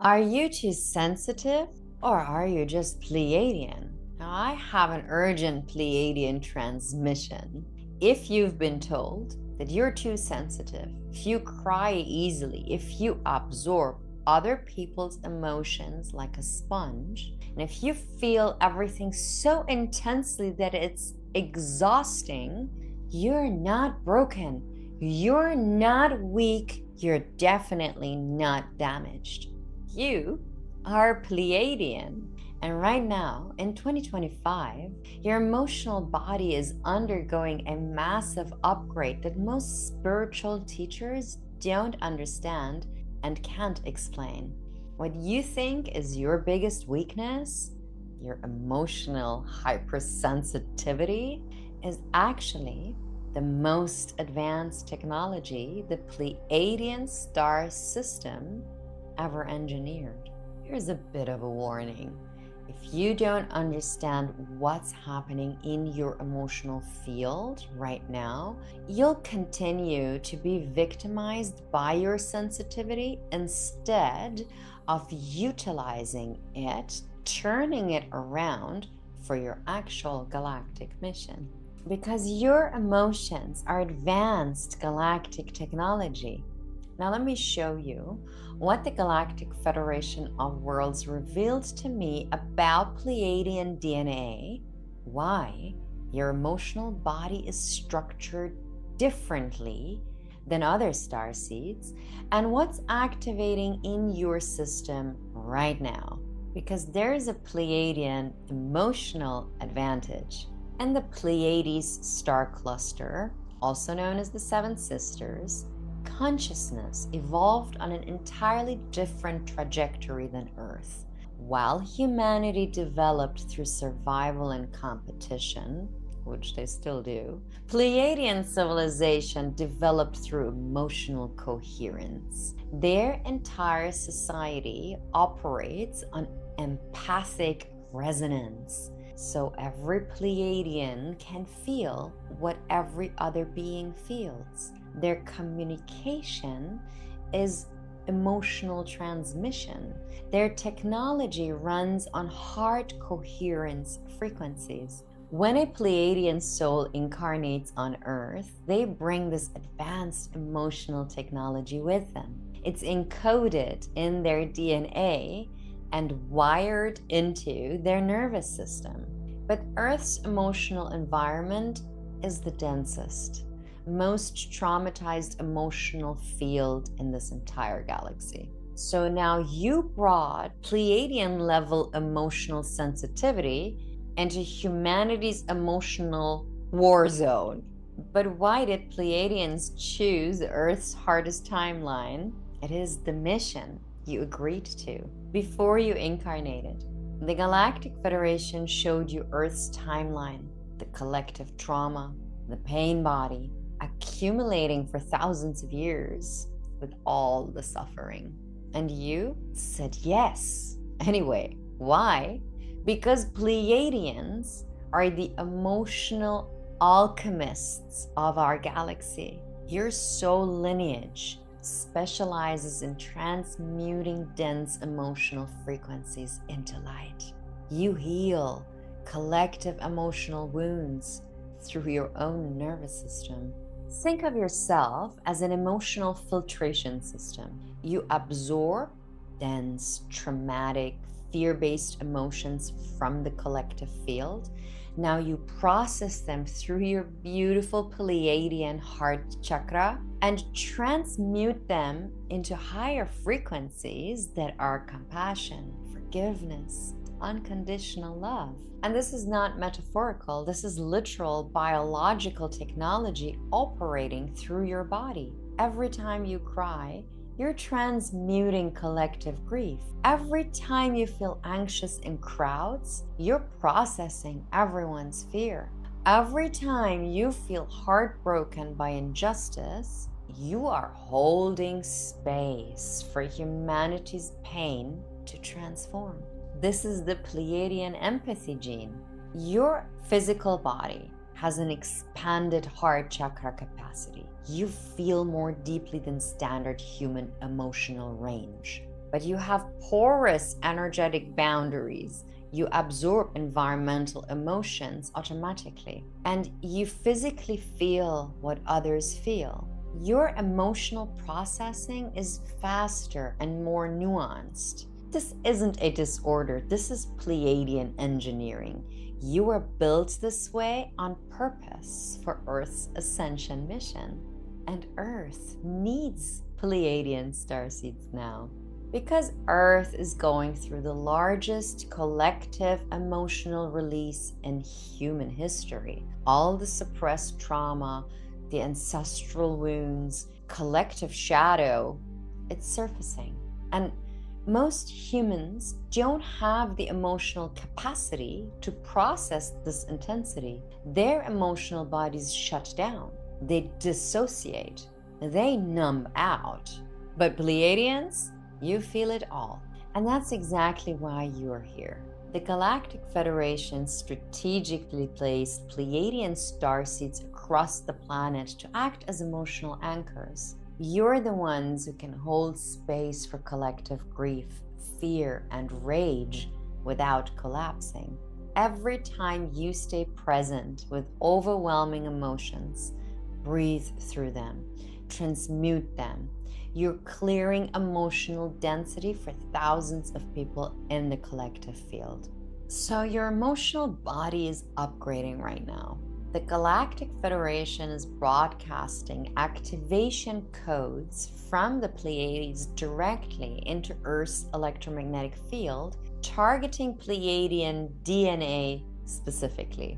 Are you too sensitive or are you just Pleiadian? Now, I have an urgent Pleiadian transmission. If you've been told that you're too sensitive, if you cry easily, if you absorb other people's emotions like a sponge, and if you feel everything so intensely that it's exhausting, you're not broken. You're not weak. You're definitely not damaged. You are Pleiadian. And right now, in 2025, your emotional body is undergoing a massive upgrade that most spiritual teachers don't understand and can't explain. What you think is your biggest weakness, your emotional hypersensitivity, is actually the most advanced technology the Pleiadian star system ever engineered. Here's a bit of a warning. If you don't understand what's happening in your emotional field right now, you'll continue to be victimized by your sensitivity instead of utilizing it, turning it around for your actual galactic mission. Because your emotions are advanced galactic technology. Now let me show you what the Galactic Federation of Worlds revealed to me about Pleiadian DNA, why your emotional body is structured differently than other star seeds, and what's activating in your system right now. Because there's a Pleiadian emotional advantage. And the Pleiades star cluster, also known as the Seven Sisters, consciousness evolved on an entirely different trajectory than Earth. While humanity developed through survival and competition, which they still do, Pleiadian civilization developed through emotional coherence. Their entire society operates on empathic resonance. So every Pleiadian can feel what every other being feels. Their communication is emotional transmission. Their technology runs on heart coherence frequencies. When a Pleiadian soul incarnates on Earth, they bring this advanced emotional technology with them. It's encoded in their DNA and wired into their nervous system. But Earth's emotional environment is the densest, most traumatized emotional field in this entire galaxy. So now you brought Pleiadian level emotional sensitivity into humanity's emotional war zone. But why did Pleiadians choose Earth's hardest timeline? It is the mission you agreed to before you incarnated. The Galactic Federation showed you Earth's timeline, the collective trauma, the pain body, accumulating for thousands of years with all the suffering. And you said yes. Anyway, why? Because Pleiadians are the emotional alchemists of our galaxy. Your soul lineage specializes in transmuting dense emotional frequencies into light. You heal collective emotional wounds through your own nervous system. Think of yourself as an emotional filtration system. You absorb dense, traumatic, fear-based emotions from the collective field. Now you process them through your beautiful Pleiadian heart chakra and transmute them into higher frequencies that are compassion, forgiveness, unconditional love. And this is not metaphorical, this is literal biological technology operating through your body. Every time you cry, you're transmuting collective grief. Every time you feel anxious in crowds, you're processing everyone's fear. Every time you feel heartbroken by injustice, you are holding space for humanity's pain to transform. This is the Pleiadian empathy gene. Your physical body has an expanded heart chakra capacity. You feel more deeply than standard human emotional range. but you have porous energetic boundaries. You absorb environmental emotions automatically, and you physically feel what others feel. Your emotional processing is faster and more nuanced. This isn't a disorder, this is Pleiadian engineering. You were built this way on purpose for Earth's Ascension mission. And Earth needs Pleiadian starseeds now. Because Earth is going through the largest collective emotional release in human history. All the suppressed trauma, the ancestral wounds, collective shadow, it's surfacing. And most humans don't have the emotional capacity to process this intensity. Their emotional bodies shut down. They dissociate. They numb out. But Pleiadians, you feel it all. And that's exactly why you're here. The Galactic Federation strategically placed Pleiadian starseeds across the planet to act as emotional anchors. You're the ones who can hold space for collective grief, fear, and rage without collapsing. Every time you stay present with overwhelming emotions, breathe through them, transmute them. You're clearing emotional density for thousands of people in the collective field. So your emotional body is upgrading right now. The Galactic Federation is broadcasting activation codes from the Pleiades directly into Earth's electromagnetic field, targeting Pleiadian DNA specifically.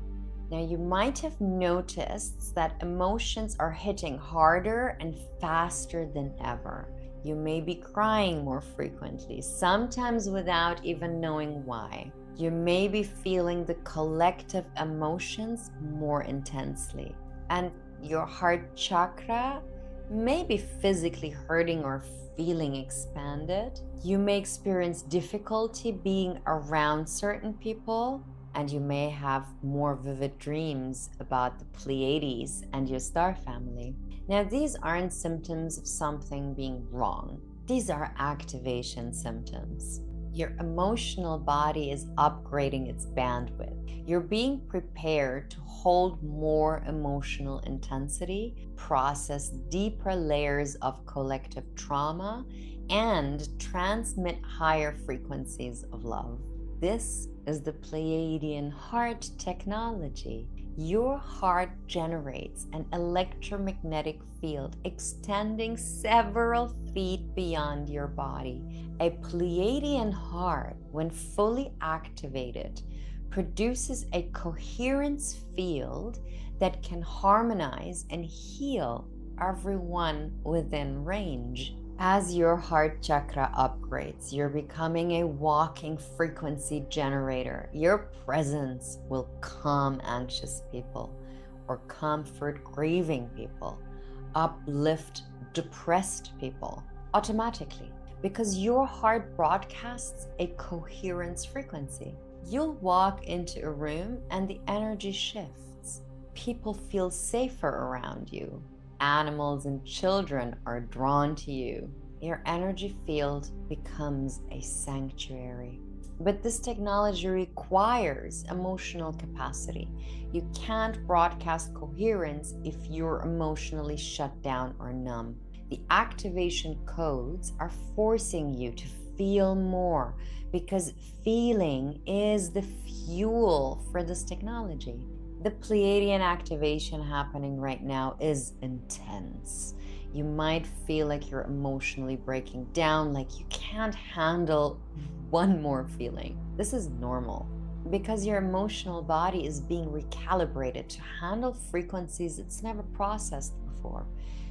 Now, you might have noticed that emotions are hitting harder and faster than ever. You may be crying more frequently, sometimes without even knowing why. You may be feeling the collective emotions more intensely. And your heart chakra may be physically hurting or feeling expanded. You may experience difficulty being around certain people, and you may have more vivid dreams about the Pleiades and your star family. Now, these aren't symptoms of something being wrong. These are activation symptoms. Your emotional body is upgrading its bandwidth. You're being prepared to hold more emotional intensity, process deeper layers of collective trauma, and transmit higher frequencies of love. This is the Pleiadian heart technology. Your heart generates an electromagnetic field extending several feet beyond your body. A Pleiadian heart, when fully activated, produces a coherence field that can harmonize and heal everyone within range. As your heart chakra upgrades, you're becoming a walking frequency generator. Your presence will calm anxious people or comfort grieving people, uplift depressed people automatically, because your heart broadcasts a coherence frequency. You'll walk into a room and the energy shifts. People feel safer around you. Animals and children are drawn to you. Your energy field becomes a sanctuary. But this technology requires emotional capacity. You can't broadcast coherence if you're emotionally shut down or numb. The activation codes are forcing you to feel more, because feeling is the fuel for this technology. The Pleiadian activation happening right now is intense. You might feel like you're emotionally breaking down, like you can't handle one more feeling. This is normal, because your emotional body is being recalibrated to handle frequencies it's never processed before.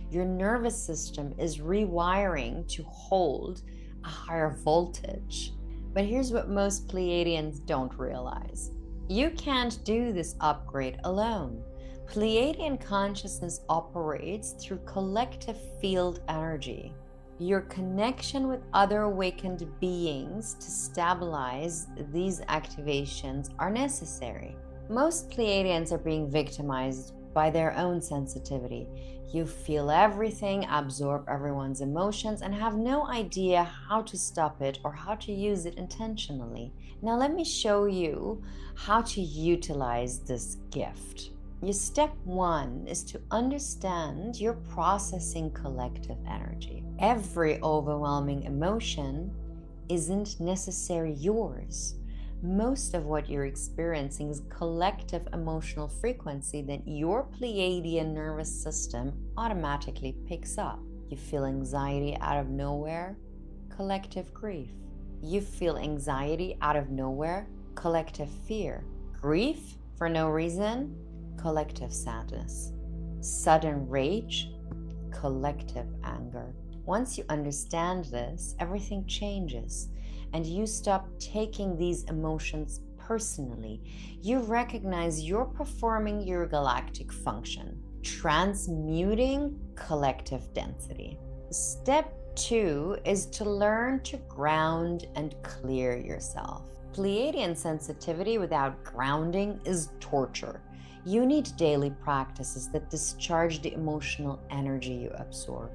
Your nervous system is rewiring to hold a higher voltage. But here's what most Pleiadians don't realize. You can't do this upgrade alone. Pleiadian consciousness operates through collective field energy. Your connection with other awakened beings to stabilize these activations are necessary. Most Pleiadians are being victimized by their own sensitivity. You feel everything, absorb everyone's emotions, and have no idea how to stop it or how to use it intentionally. Now, let me show you how to utilize this gift. Your step one is to understand you're processing collective energy. Every overwhelming emotion isn't necessarily yours. Most of what you're experiencing is collective emotional frequency that your Pleiadian nervous system automatically picks up. You feel anxiety out of nowhere, collective grief. You feel anxiety out of nowhere, collective fear. Grief for no reason, collective sadness. Sudden rage, collective anger. Once you understand this, everything changes, and you stop taking these emotions personally. You recognize you're performing your galactic function, transmuting collective density. Step two is to learn to ground and clear yourself. Pleiadian sensitivity without grounding is torture. You need daily practices that discharge the emotional energy you absorb,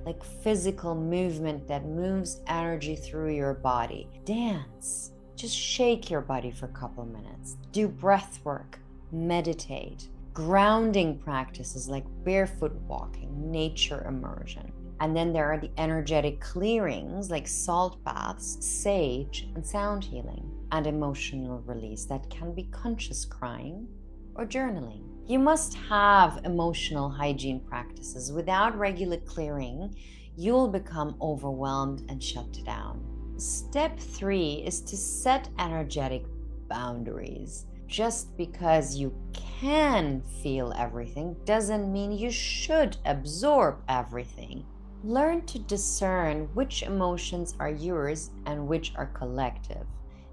like physical movement that moves energy through your body. Dance. Just shake your body for a couple minutes. Do breath work. Meditate. Grounding practices like barefoot walking, nature immersion. And then there are the energetic clearings like salt baths, sage, and sound healing, and emotional release that can be conscious crying or journaling. You must have emotional hygiene practices. Without regular clearing, you'll become overwhelmed and shut down. Step three is to set energetic boundaries. Just because you can feel everything doesn't mean you should absorb everything. Learn to discern which emotions are yours and which are collective.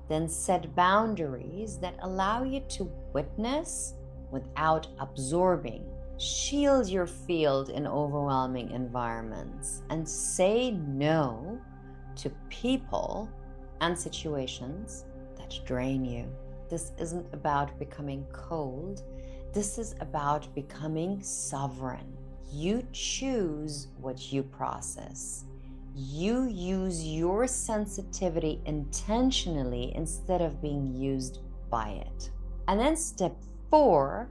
Then set boundaries that allow you to witness without absorbing. Shield your field in overwhelming environments and say no to people and situations that drain you. This isn't about becoming cold. This is about becoming sovereign. You choose what you process. You use your sensitivity intentionally instead of being used by it. And then step four,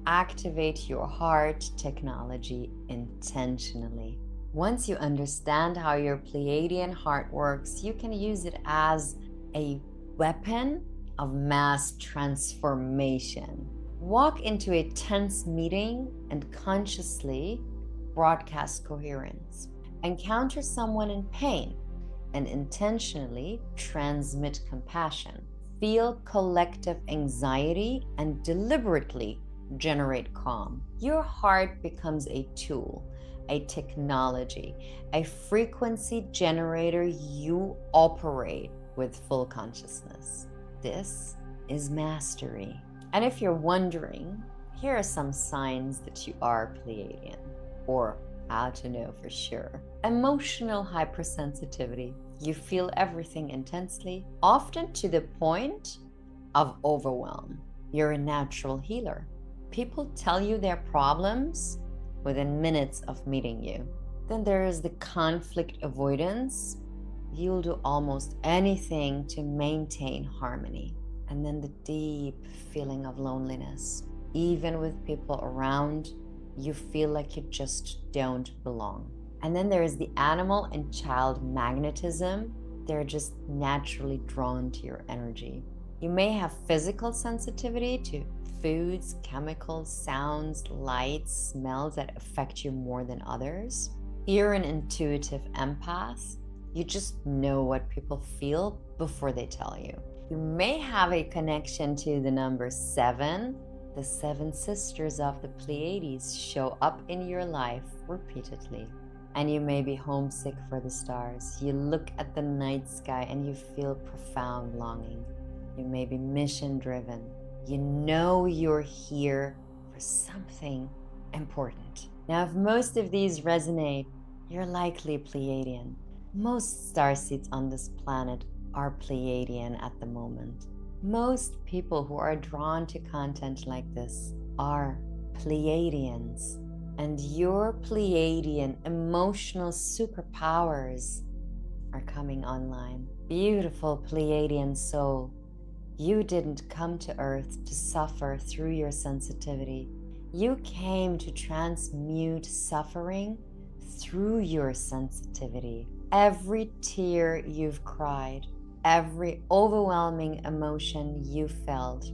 activate your heart technology intentionally. Once you understand how your Pleiadian heart works, you can use it as a weapon of mass transformation. Walk into a tense meeting and consciously broadcast coherence. Encounter someone in pain and intentionally transmit compassion. Feel collective anxiety and deliberately generate calm. Your heart becomes a tool, a technology, a frequency generator you operate with full consciousness. This is mastery. And if you're wondering, here are some signs that you are Pleiadian, or how to know for sure. Emotional hypersensitivity. You feel everything intensely, often to the point of overwhelm. You're a natural healer. People tell you their problems within minutes of meeting you. Then there is the conflict avoidance. You'll do almost anything to maintain harmony. And then the deep feeling of loneliness. Even with people around, you feel like you just don't belong. And then there is the animal and child magnetism. They're just naturally drawn to your energy. You may have physical sensitivity to foods, chemicals, sounds, lights, smells that affect you more than others. You're an intuitive empath. You just know what people feel before they tell you. You may have a connection to the number 7. The 7 sisters of the Pleiades show up in your life repeatedly. And you may be homesick for the stars. You look at the night sky and you feel profound longing. You may be mission-driven. You know you're here for something important. Now, if most of these resonate, you're likely Pleiadian. Most starseeds on this planet are Pleiadian at the moment. Most people who are drawn to content like this are Pleiadians, and your Pleiadian emotional superpowers are coming online. Beautiful Pleiadian soul, you didn't come to Earth to suffer through your sensitivity. You came to transmute suffering through your sensitivity. Every tear you've cried, every overwhelming emotion you felt,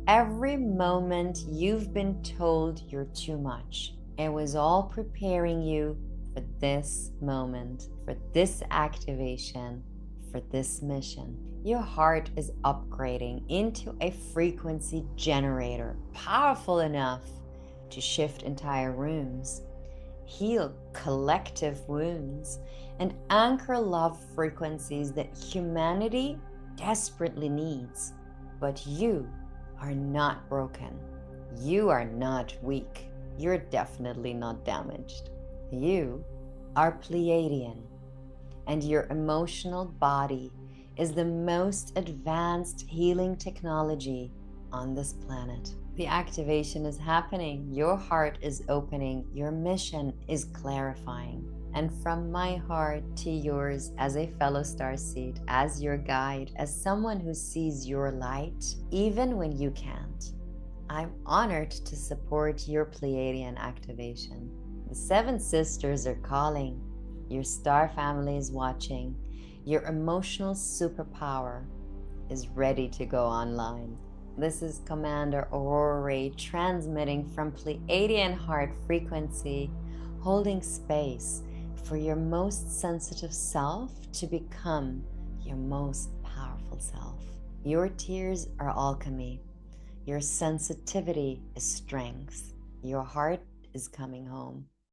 every moment you've been told you're too much, it was all preparing you for this moment, for this activation, for this mission. Your heart is upgrading into a frequency generator, powerful enough to shift entire rooms, heal collective wounds, and anchor love frequencies that humanity desperately needs. But you are not broken. You are not weak. You're definitely not damaged. You are Pleiadian, and your emotional body is the most advanced healing technology on this planet. The activation is happening. Your heart is opening. Your mission is clarifying. And from my heart to yours, as a fellow starseed, as your guide, as someone who sees your light, even when you can't, I'm honored to support your Pleiadian activation. The Seven Sisters are calling. Your star family is watching. Your emotional superpower is ready to go online. This is Commander Aurora Ray transmitting from Pleiadian heart frequency, holding space for your most sensitive self to become your most powerful self. Your tears are alchemy. Your sensitivity is strength. Your heart is coming home.